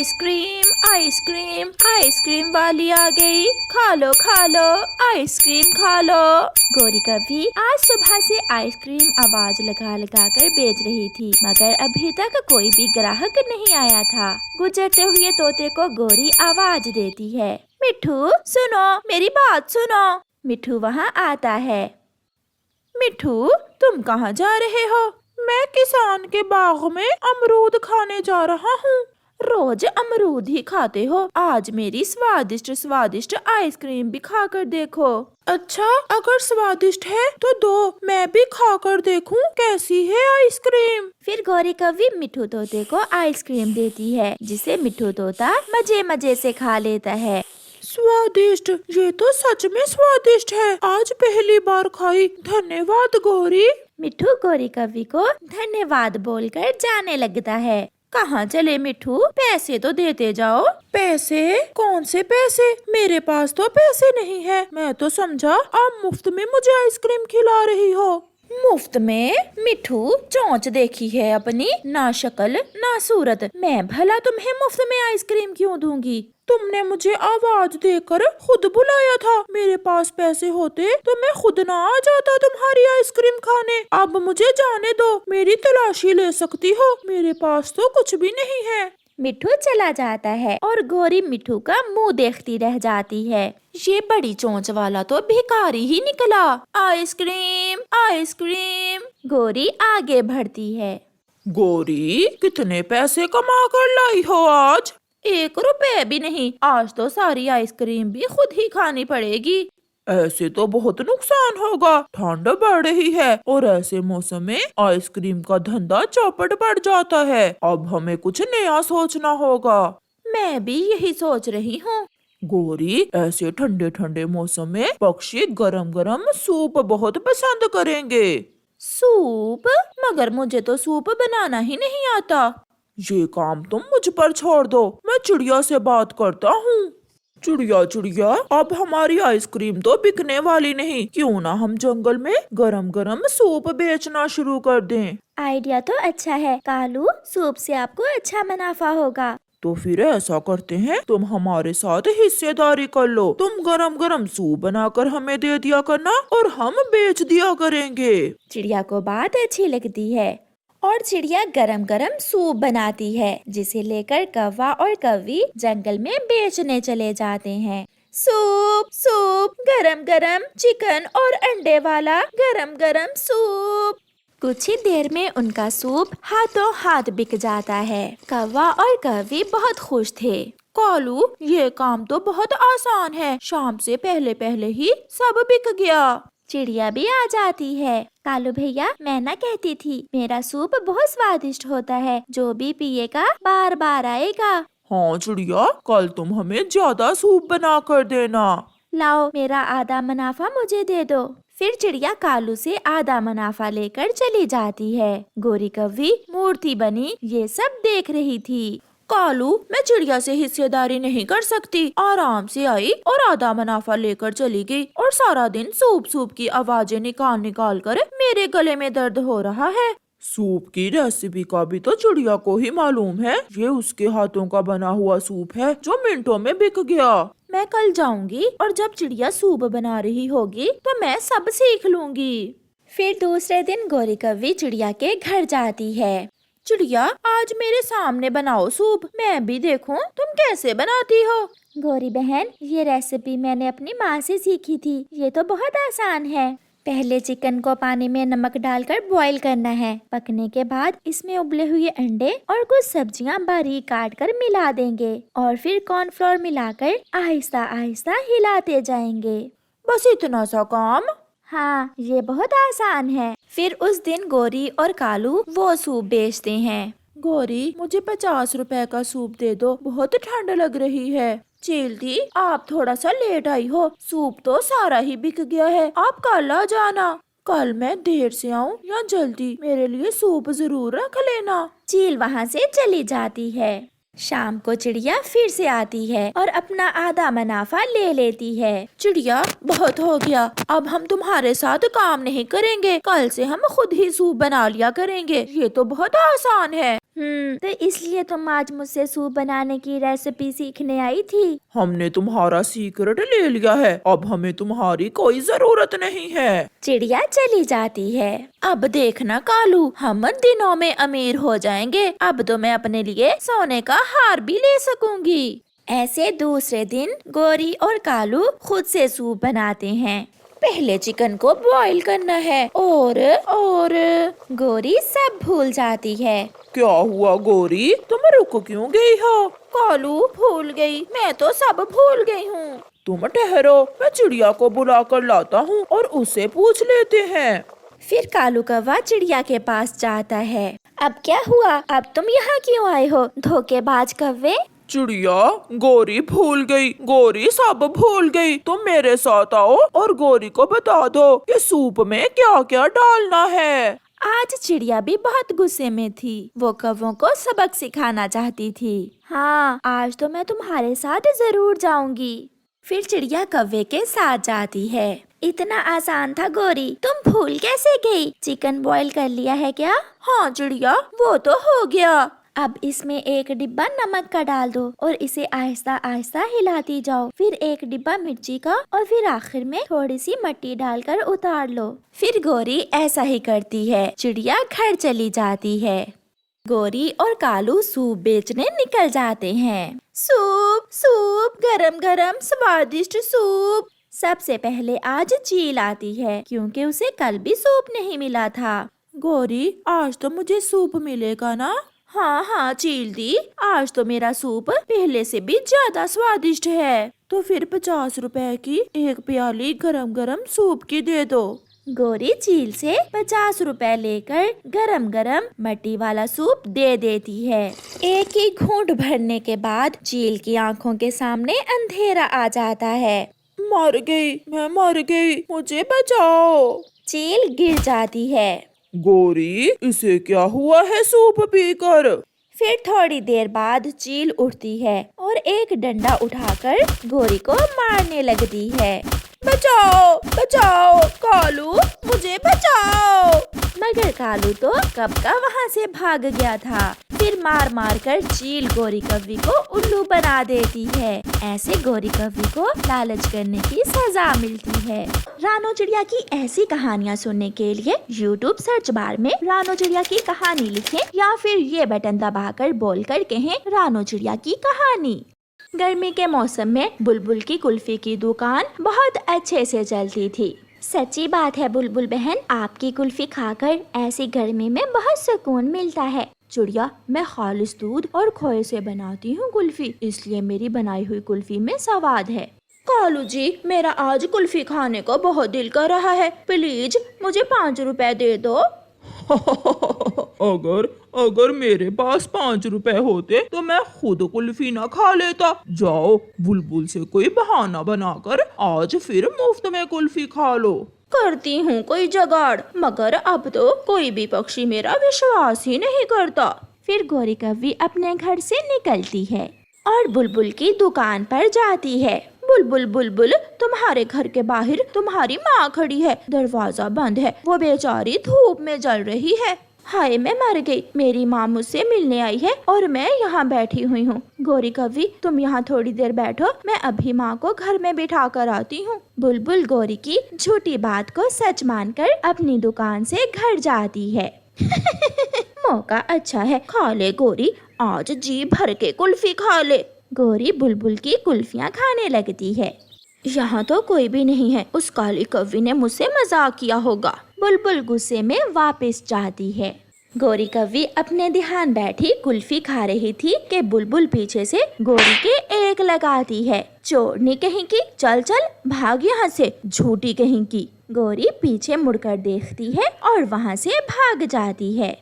Ice cream ice cream ice cream वाली आ गई। खा लो आइसक्रीम खा लो। गोरी कभी आज सुबह से आइसक्रीम आवाज लगा लगा कर बेच रही थी, मगर अभी तक कोई भी ग्राहक नहीं आया था। गुजरते हुए तोते को गोरी आवाज देती है, मिठू सुनो, मेरी बात सुनो। मिठू वहाँ आता है। मिठू, तुम कहाँ जा रहे हो? मैं किसान के बाग में अमरूद खाने जा रहा हूँ। रोज अमरूद ही खाते हो, आज मेरी स्वादिष्ट स्वादिष्ट आइसक्रीम भी खा कर देखो। अच्छा, अगर स्वादिष्ट है तो दो, मैं भी खा कर देखूं कैसी है आइसक्रीम। फिर गौरी कव्वी मिठू तोते को आइसक्रीम देती है, जिसे मिठू तोता मजे मजे से खा लेता है। स्वादिष्ट, ये तो सच में स्वादिष्ट है, आज पहली बार खाई, धन्यवाद गौरी। मिठू गौरी कव्वी को धन्यवाद बोलकर जाने लगता है। कहाँ चले मिठू, पैसे तो देते जाओ। पैसे? कौन से पैसे? मेरे पास तो पैसे नहीं है। मैं तो समझा आप मुफ्त में मुझे आइसक्रीम खिला रही हो। मुफ्त में? मिठू, चोंच देखी है अपनी, ना शक्ल ना सूरत। मैं भला तुम्हें मुफ्त में आइसक्रीम क्यों दूंगी? तुमने मुझे आवाज देकर खुद बुलाया था। मेरे पास पैसे होते तो मैं खुद ना आ जाता तुम्हारी आइसक्रीम खाने। अब मुझे जाने दो, मेरी तलाशी ले सकती हो, मेरे पास तो कुछ भी नहीं है। मिठू चला जाता है और गौरी मिठू का मुंह देखती रह जाती है। ये बड़ी चोंच वाला तो भिखारी ही निकला। Ice cream ice cream. गौरी आगे बढ़ती है। गौरी, कितने पैसे कमा कर लाई हो आज? 1 रुपए भी नहीं, आज तो सारी आइसक्रीम भी खुद ही खानी पड़ेगी। ऐसे तो बहुत नुकसान होगा, ठंड बढ़ रही है और ऐसे मौसम में आइसक्रीम का धंधा चौपट पड़ जाता है। अब हमें कुछ नया सोचना होगा। मैं भी यही सोच रही हूँ। गौरी, ऐसे ठंडे ठंडे मौसम में पक्षी गरम गरम सूप बहुत पसंद करेंगे। सूप? मगर मुझे तो सूप बनाना ही नहीं आता। ये काम तुम मुझ पर छोड़ दो, मैं चिड़िया से बात करता हूँ। चिड़िया चिड़िया, अब हमारी आइसक्रीम तो बिकने वाली नहीं, क्यों ना हम जंगल में गरम गरम सूप बेचना शुरू कर दें। आइडिया तो अच्छा है कालू, सूप से आपको अच्छा मुनाफा होगा। तो फिर ऐसा करते हैं, तुम हमारे साथ हिस्सेदारी कर लो। तुम गरम गरम सूप बनाकर हमें दे दिया करना और हम बेच दिया करेंगे। चिड़िया को बात अच्छी लगती है और चिड़िया गरम गरम सूप बनाती है, जिसे लेकर कौवा और कव्वी जंगल में बेचने चले जाते हैं। सूप सूप, गरम गरम चिकन और अंडे वाला गरम गरम सूप। कुछ ही देर में उनका सूप हाथों हाथ बिक जाता है। कौवा और कव्वी बहुत खुश थे। कालू, ये काम तो बहुत आसान है, शाम से पहले पहले ही सब बिक गया। चिड़िया भी आ जाती है। कालू भैया, मैं ना कहती थी, मेरा सूप बहुत स्वादिष्ट होता है, जो भी पिएगा बार बार आएगा। हाँ चिड़िया, कल तुम हमें ज्यादा सूप बना कर देना। लाओ, मेरा आधा मुनाफा मुझे दे दो। फिर चिड़िया कालू से आधा मुनाफा लेकर चली जाती है। गोरी कव्वी मूर्ति बनी ये सब देख रही थी। कालू, मैं चिड़िया से हिस्सेदारी नहीं कर सकती। आराम से आई और आधा मुनाफा लेकर चली गई और सारा दिन सूप सूप की आवाजें निकाल निकाल कर मेरे गले में दर्द हो रहा है। सूप की रेसिपी का भी तो चिड़िया को ही मालूम है। ये उसके हाथों का बना हुआ सूप है जो मिनटों में बिक गया। मैं कल जाऊंगी और जब चिड़िया सूप बना रही होगी तो मैं सब सीख लूंगी। फिर दूसरे दिन गौरी कव्वी चिड़िया के घर जाती है। चिड़िया, आज मेरे सामने बनाओ सूप, मैं भी देखूं तुम कैसे बनाती हो। गौरी बहन, ये रेसिपी मैंने अपनी माँ से सीखी थी, ये तो बहुत आसान है। पहले चिकन को पानी में नमक डालकर बॉईल करना है। पकने के बाद इसमें उबले हुए अंडे और कुछ सब्जियां बारीक काट कर मिला देंगे और फिर कॉर्नफ्लोर मिलाकर आहिस्ता आहिस्ता हिलाते जाएंगे। बस इतना सा काम? हाँ, ये बहुत आसान है। फिर उस दिन गौरी और कालू वो सूप बेचते हैं। गौरी, मुझे 50 रुपए का सूप दे दो, बहुत ठंड लग रही है। चीलती, आप थोड़ा सा लेट आई हो, सूप तो सारा ही बिक गया है, आप कल आ जाना। कल मैं देर से आऊँ या जल्दी, मेरे लिए सूप जरूर रख लेना। चील वहाँ से चली जाती है। शाम को चिड़िया फिर से आती है और अपना आधा मुनाफा ले लेती है। चिड़िया, बहुत हो गया, अब हम तुम्हारे साथ काम नहीं करेंगे, कल से हम खुद ही सूप बना लिया करेंगे, ये तो बहुत आसान है। तो इसलिए तुम आज मुझसे सूप बनाने की रेसिपी सीखने आई थी? हमने तुम्हारा सीक्रेट ले लिया है, अब हमें तुम्हारी कोई जरूरत नहीं है। चिड़िया चली जाती है। अब देखना कालू, हम दिनों में अमीर हो जाएंगे। अब तो मैं अपने लिए सोने का हार भी ले सकूंगी। ऐसे दूसरे दिन गोरी और कालू खुद से सूप बनाते हैं। पहले चिकन को बॉईल करना है और गोरी सब भूल जाती है। क्या हुआ गोरी, तुम रुक क्यों गई हो? कालू, भूल गई, मैं तो सब भूल गई हूँ। तुम ठहरो, मैं चिड़िया को बुला कर लाता हूँ और उससे पूछ लेते हैं। फिर कालू कौवा चिड़िया के पास जाता है। अब क्या हुआ? अब तुम यहाँ क्यों आए हो, धोखेबाज कौवे? चिड़िया, गोरी भूल गई, गोरी सब भूल गई। तुम मेरे साथ आओ और गोरी को बता दो कि सूप में क्या क्या डालना है। आज चिड़िया भी बहुत गुस्से में थी। वो कौवों को सबक सिखाना चाहती थी। हाँ, आज तो मैं तुम्हारे साथ जरूर जाऊंगी। फिर चिड़िया कौवे के साथ जाती है। इतना आसान था गोरी, तुम भूल कैसे गई? चिकन बॉईल कर लिया है क्या? हाँ चिड़िया, वो तो हो गया। अब इसमें एक डिब्बा नमक का डाल दो और इसे आहिस्ता आहिस्ता हिलाती जाओ। फिर एक डिब्बा मिर्ची का और फिर आखिर में थोड़ी सी मिट्टी डालकर उतार लो। फिर गोरी ऐसा ही करती है। चिड़िया घर चली जाती है। गोरी और कालू सूप बेचने निकल जाते हैं। सूप सूप, गरम गरम स्वादिष्ट सूप। सबसे पहले आज चील आती है क्योंकि उसे कल भी सूप नहीं मिला था। गोरी, आज तो मुझे सूप मिलेगा ना? हाँ चील दी, आज तो मेरा सूप पहले से भी ज्यादा स्वादिष्ट है। तो फिर 50 रुपए की एक प्याली गरम गरम सूप की दे दो। गोरी चील से 50 रुपए लेकर गरम गरम मट्टी वाला सूप दे देती है। एक ही घूंट भरने के बाद चील की आंखों के सामने अंधेरा आ जाता है। मर गई, मैं मर गई, मुझे बचाओ। चील गिर जाती है। गोरी, इसे क्या हुआ है सूप पीकर? फिर थोड़ी देर बाद चील उठती है और एक डंडा उठाकर गोरी को मारने लगती है। बचाओ बचाओ, कालू मुझे बचाओ। मगर कालू तो कब का वहाँ से भाग गया था। फिर मार मार कर चील गोरी कौवी को उल्लू बना देती है। ऐसे गोरी कौवी को लालच करने की सजा मिलती है। रानो चिड़िया की ऐसी कहानियाँ सुनने के लिए YouTube सर्च बार में रानो चिड़िया की कहानी लिखें या फिर ये बटन दबाकर बोलकर कहें रानो चिड़िया की कहानी। गर्मी के मौसम में बुलबुल की कुल्फी की दुकान बहुत अच्छे से चलती थी। सच्ची बात है बुलबुल बहन, आपकी कुल्फी खाकर ऐसी गर्मी में बहुत सुकून मिलता है। चिड़िया, मैं खालिस दूध और खोए से बनाती हूँ कुल्फी, इसलिए मेरी बनाई हुई कुल्फी में स्वाद है। कालू जी, मेरा आज कुल्फी खाने को बहुत दिल कर रहा है, प्लीज मुझे 5 रुपए दे दो। अगर मेरे पास 5 रुपए होते तो मैं खुद कुल्फी न खा लेता। जाओ, बुलबुल से कोई बहाना बनाकर आज फिर मुफ्त में कुल्फी खा लो। करती हूँ कोई जुगाड़, मगर अब तो कोई भी पक्षी मेरा विश्वास ही नहीं करता। फिर गोरी कौवी अपने घर से निकलती है और बुलबुल की दुकान पर जाती है। बुलबुल बुलबुल, तुम्हारे घर के बाहर तुम्हारी माँ खड़ी है, दरवाजा बंद है, वो बेचारी धूप में जल रही है। हाय, मैं मर गई, मेरी माँ मुझसे मिलने आई है और मैं यहाँ बैठी हुई हूँ। गोरी कौवी, तुम यहाँ थोड़ी देर बैठो, मैं अभी माँ को घर में बिठा कर आती हूँ। बुलबुल गोरी की झूठी बात को सच मानकर अपनी दुकान से घर जाती है। मौका अच्छा है, खा ले गोरी, आज जी भर के कुल्फी खा ले। गोरी बुलबुल की कुल्फियाँ खाने लगती है। यहाँ तो कोई भी नहीं है, उस काली कौवी ने मुझसे मजाक किया होगा। बुलबुल गुस्से में वापस जाती है। गोरी कौवी अपने ध्यान बैठी कुल्फी खा रही थी कि बुलबुल पीछे से गोरी के एक लगाती है। चोरनी कहीं की, चल चल भाग यहाँ से, झूठी कहीं की। गोरी पीछे मुड़कर देखती है और वहाँ से भाग जाती है।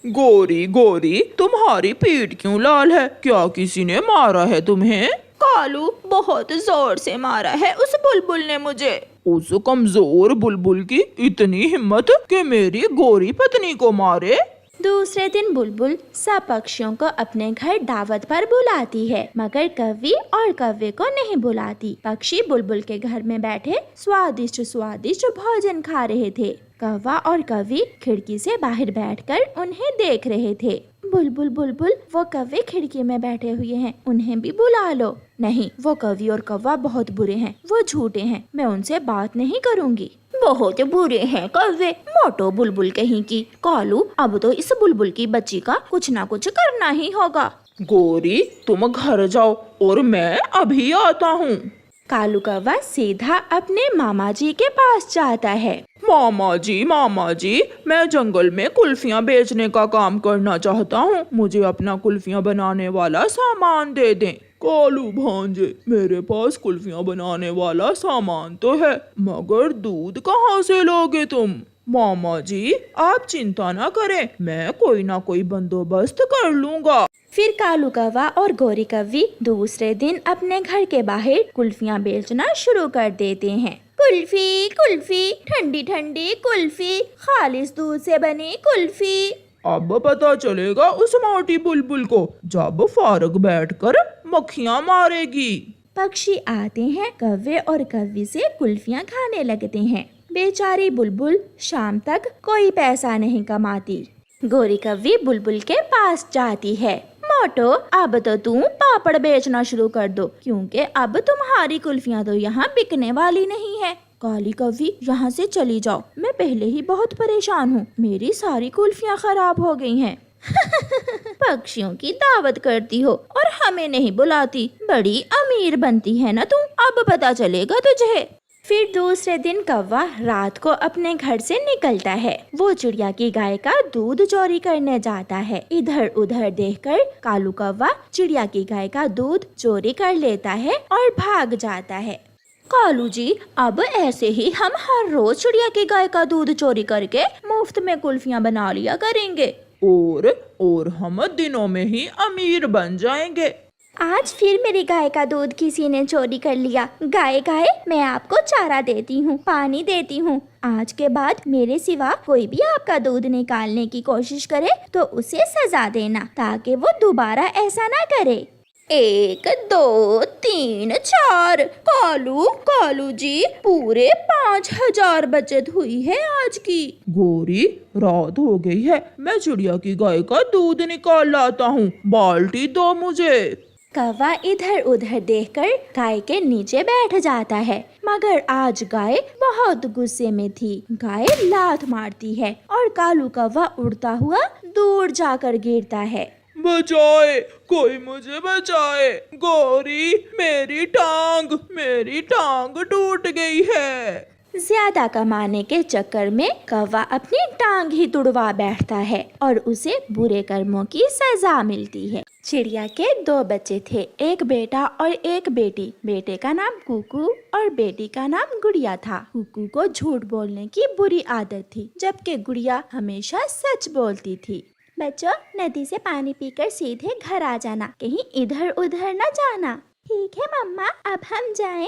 गोरी गोरी, तुम्हारी पीठ क्यों लाल है? क्या किसी ने मारा है तुम्हें? कालू, बहुत जोर से मारा है उस बुलबुल ने मुझे। उस कमजोर बुलबुल की इतनी हिम्मत कि मेरी गोरी पत्नी को मारे। दूसरे दिन बुलबुल सब पक्षियों को अपने घर दावत पर बुलाती है, मगर कौवी और कौवे को नहीं बुलाती। पक्षी बुलबुल के घर में बैठे स्वादिष्ट स्वादिष्ट भोजन खा रहे थे। कौवा और कौवी खिड़की से बाहर बैठकर उन्हें देख रहे थे। बुलबुल बुलबुल, वो कौवे खिड़की में बैठे हुए हैं, उन्हें भी बुला लो। नहीं, वो कौवी और कौवा बहुत बुरे हैं, वो झूठे हैं, मैं उनसे बात नहीं करूँगी। बहुत बुरे हैं कौवे, मोटो बुलबुल कहीं की। कालू, अब तो इस बुलबुल की बच्ची का कुछ ना कुछ करना ही होगा। गौरी, तुम घर जाओ और मैं अभी आता हूँ। कालू कौवा सीधा अपने मामा जी के पास जाता है। मामा जी, मैं जंगल में कुल्फियाँ बेचने का काम करना चाहता हूँ, मुझे अपना कुल्फियाँ बनाने वाला सामान दे दें। कालू भांजे, मेरे पास कुल्फियाँ बनाने वाला सामान तो है, मगर दूध कहाँ से लोगे तुम? मामा जी, आप चिंता न करें, मैं कोई ना कोई बंदोबस्त कर लूँगा। फिर कालू कौवा और गोरी कौवी दूसरे दिन अपने घर के बाहर कुल्फियाँ बेचना शुरू कर देते हैं। कुल्फी कुल्फी, ठंडी ठंडी कुल्फी, खालिस दूध से बनी कुल्फी। अब पता चलेगा उस मोटी बुलबुल को, जब फारग बैठकर मक्खियाँ मारेगी। पक्षी आते हैं, कौवे और कौवी से कुल्फियाँ खाने लगते हैं। बेचारी बुलबुल शाम तक कोई पैसा नहीं कमाती। गोरी कौवी बुलबुल के पास जाती है। मोटो, अब तो तुम पापड़ बेचना शुरू कर दो, क्योंकि अब तुम्हारी कुल्फियाँ तो यहाँ बिकने वाली नहीं है। काली कौवी, यहाँ से चली जाओ, मैं पहले ही बहुत परेशान हूँ, मेरी सारी कुल्फियाँ खराब हो गई हैं। पक्षियों की दावत करती हो और हमें नहीं बुलाती, बड़ी अमीर बनती है ना तुम, अब पता चलेगा तुझे। फिर दूसरे दिन कौवा रात को अपने घर से निकलता है। वो चिड़िया की गाय का दूध चोरी करने जाता है। इधर उधर देखकर कालू कौवा चिड़िया की गाय का दूध चोरी कर लेता है और भाग जाता है। कालू जी, अब ऐसे ही हम हर रोज चिड़िया की गाय का दूध चोरी करके मुफ्त में कुल्फियाँ बना लिया करेंगे और हम दिनों में ही अमीर बन जाएंगे। आज फिर मेरी गाय का दूध किसी ने चोरी कर लिया। गाय गाय, मैं आपको चारा देती हूँ, पानी देती हूँ। आज के बाद मेरे सिवा कोई भी आपका दूध निकालने की कोशिश करे तो उसे सजा देना, ताकि वो दोबारा ऐसा ना करे। 1 2 3 4। कालू जी, पूरे 5000 बचत हुई है आज की। गोरी, रात हो गई है, मैं चिड़िया की गाय का दूध निकाल लाता हूँ, बाल्टी दो मुझे। कौवा इधर उधर देखकर गाय के नीचे बैठ जाता है, मगर आज गाय बहुत गुस्से में थी। गाय लात मारती है और कालू कौवा उड़ता हुआ दूर जाकर गिरता है। बचाए, कोई मुझे बचाए। गौरी, मेरी टांग टूट गई है। ज्यादा कमाने के चक्कर में कौवा अपनी टांग ही तुड़वा बैठता है और उसे बुरे कर्मों की सजा मिलती है। चिड़िया के 2 बच्चे थे, एक बेटा और एक बेटी। बेटे का नाम कुकू और बेटी का नाम गुड़िया था। कुकू को झूठ बोलने की बुरी आदत थी, जबकि गुड़िया हमेशा सच बोलती थी। बच्चों, नदी से पानी पीकर सीधे घर आ जाना, कहीं इधर उधर न जाना। ठीक है मम्मा, अब हम जाएं?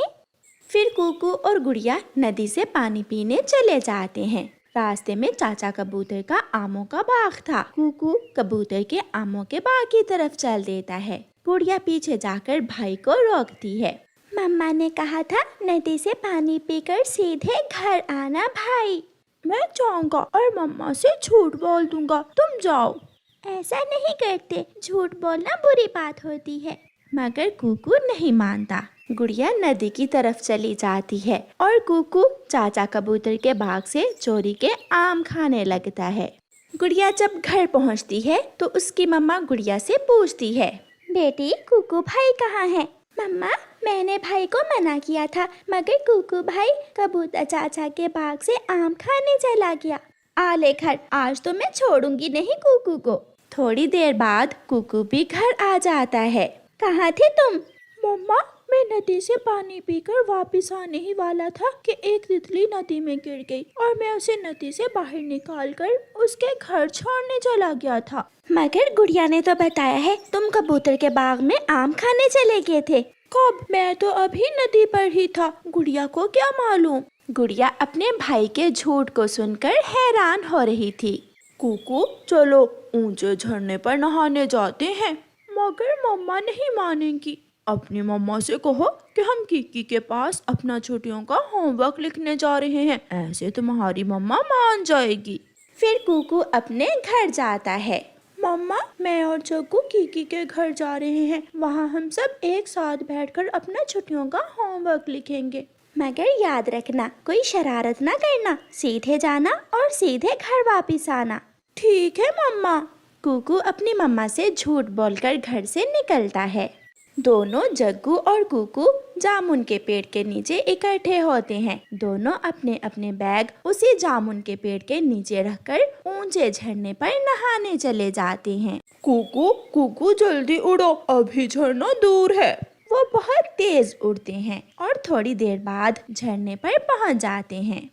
फिर कुकू और गुड़िया नदी से पानी पीने चले जाते हैं। रास्ते में चाचा कबूतर का आमों का बाग था। कुकू कबूतर के आमों के बाग की तरफ चल देता है। गुड़िया पीछे जाकर भाई को रोकती है। मम्मा ने कहा था नदी से पानी पीकर सीधे घर आना भाई। मैं जाऊंगा और मम्मा से झूठ बोल दूंगा, तुम जाओ। ऐसा नहीं करते, झूठ बोलना बुरी बात होती है। मगर कुकू नहीं मानता। गुड़िया नदी की तरफ चली जाती है और कुकू चाचा कबूतर के बाग से चोरी के आम खाने लगता है। गुड़िया जब घर पहुंचती है तो उसकी मम्मा गुड़िया से पूछती है, बेटी कुकू भाई कहाँ है? मम्मा, मैंने भाई को मना किया था, मगर कुकू भाई कबूतर चाचा के बाग से आम खाने चला गया। आ ले घर, आज तो मैं छोड़ूंगी नहीं कुकू को। थोड़ी देर बाद कुकू भी घर आ जाता है। कहाँ थे तुम? मम्मा, मैं नदी से पानी पीकर वापस आने ही वाला था कि एक तितली नदी में गिर गई और मैं उसे नदी से बाहर निकालकर उसके घर छोड़ने चला गया था। मगर गुड़िया ने तो बताया है तुम कबूतर के बाग में आम खाने चले गए थे। कब? मैं तो अभी नदी पर ही था, गुड़िया को क्या मालूम। गुड़िया अपने भाई के झूठ को सुनकर हैरान हो रही थी। कुकू, चलो ऊंचे झरने पर नहाने जाते हैं। मगर मम्मा नहीं मानेंगी। अपनी मम्मा से कहो कि हम किकी के पास अपना छुट्टियों का होमवर्क लिखने जा रहे हैं, ऐसे तुम्हारी मम्मा मान जाएगी। फिर कुकू अपने घर जाता है। मम्मा, मैं और जग्गू कीकी के घर जा रहे हैं। वहाँ हम सब एक साथ बैठकर अपना छुट्टियों का होमवर्क लिखेंगे। मगर याद रखना, कोई शरारत ना करना, सीधे जाना और सीधे घर वापस आना। ठीक है मम्मा। कुकू अपनी मम्मा से झूठ बोलकर घर से निकलता है। दोनों जग्गू और कुकू जामुन के पेड़ के नीचे इकट्ठे होते हैं। दोनों अपने अपने बैग उसी जामुन के पेड़ के नीचे रखकर ऊंचे झरने पर नहाने चले जाते हैं। कुकू कुकू जल्दी उड़ो, अभी झरना दूर है। वो बहुत तेज उड़ते हैं और थोड़ी देर बाद झरने पर पहुंच जाते हैं।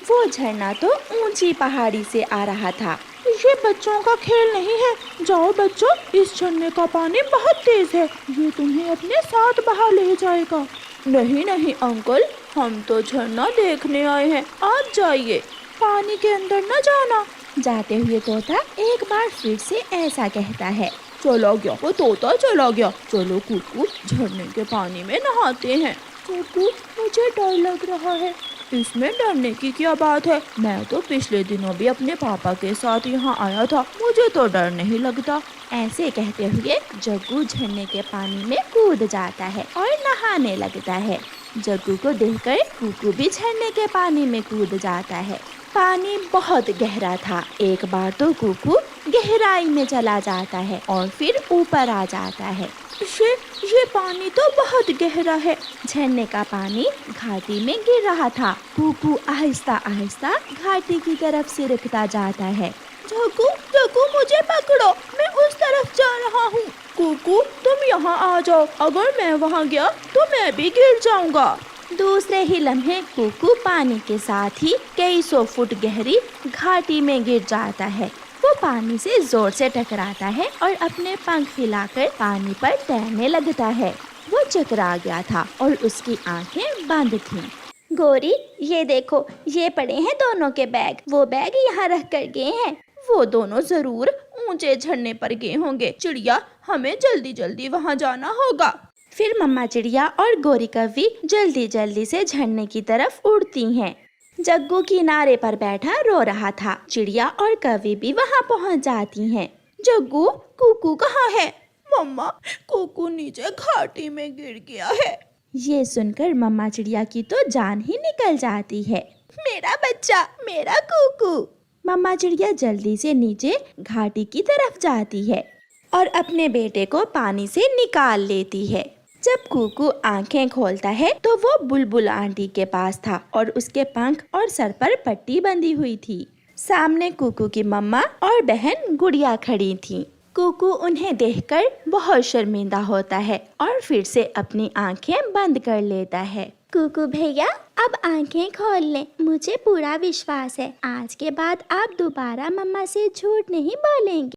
वो झरना तो ऊंची पहाड़ी से आ रहा था। ये बच्चों का खेल नहीं है। जाओ बच्चों, इस झरने का पानी बहुत तेज है, ये तुम्हें अपने साथ बहा ले जाएगा। नहीं नहीं अंकल, हम तो झरना देखने आए हैं, आप जाइए, पानी के अंदर न जाना। जाते हुए तोता एक बार फिर से ऐसा कहता है। चला गया वो तोता, चला गया। चलो कुकू, झरने के पानी में नहाते हैं। कुकू, मुझे डर लग रहा है। इसमें डरने की क्या बात है? मैं तो पिछले दिनों भी अपने पापा के साथ यहाँ आया था, मुझे तो डर नहीं लगता। ऐसे कहते हुए जग्गू झरने के पानी में कूद जाता है और नहाने लगता है। जग्गू को देखकर कुकू भी झरने के पानी में कूद जाता है। पानी बहुत गहरा था। एक बार तो कुकू गहराई में चला जाता है और फिर ऊपर आ जाता है। ये पानी तो बहुत गहरा है। झरने का पानी घाटी में गिर रहा था। कुकू आहिस्ता आहिस्ता घाटी की तरफ सिरकता जाता है। जग्गू जग्गू, मुझे पकड़ो, मैं उस तरफ जा रहा हूँ। कुकू, तुम यहाँ आ जाओ, अगर मैं वहाँ गया तो मैं भी गिर जाऊँगा। दूसरे ही लम्हे कुकू पानी के साथ ही कई सौ फुट गहरी घाटी में गिर जाता है। वो पानी से जोर से टकराता है और अपने पंख फैलाकर पानी पर तैरने लगता है। वो चकरा गया था और उसकी आंखें बंद थीं। गोरी, ये देखो, ये पड़े हैं दोनों के बैग। वो बैग यहाँ रख कर गए हैं। वो दोनों जरूर ऊंचे झरने पर गए होंगे। चिड़िया, हमें जल्दी जल्दी वहाँ जाना होगा। फिर मम्मा चिड़िया और गोरी कौवी जल्दी जल्दी से झरने की तरफ उड़ती हैं। जग्गू किनारे पर बैठा रो रहा था। चिड़िया और कौवी भी वहाँ पहुँच जाती हैं। जग्गू, कुकू कहाँ है? मम्मा, कुकू नीचे घाटी में गिर गया है। ये सुनकर मम्मा चिड़िया की तो जान ही निकल जाती है। मेरा बच्चा, मेरा कुकू। मम्मा चिड़िया जल्दी से नीचे घाटी की तरफ जाती है और अपने बेटे को पानी से निकाल लेती है। जब कुकू आंखें खोलता है तो वो बुलबुल आंटी के पास था और उसके पंख और सर पर पट्टी बंधी हुई थी। सामने कुकू की मम्मा और बहन गुड़िया खड़ी थी। कुकू उन्हें देखकर बहुत शर्मिंदा होता है और फिर से अपनी आंखें बंद कर लेता है। कुकू भैया, अब आंखें खोल लें, मुझे पूरा विश्वास है आज के बाद आप दोबारा मम्मा से झूठ नहीं बोलेंगे।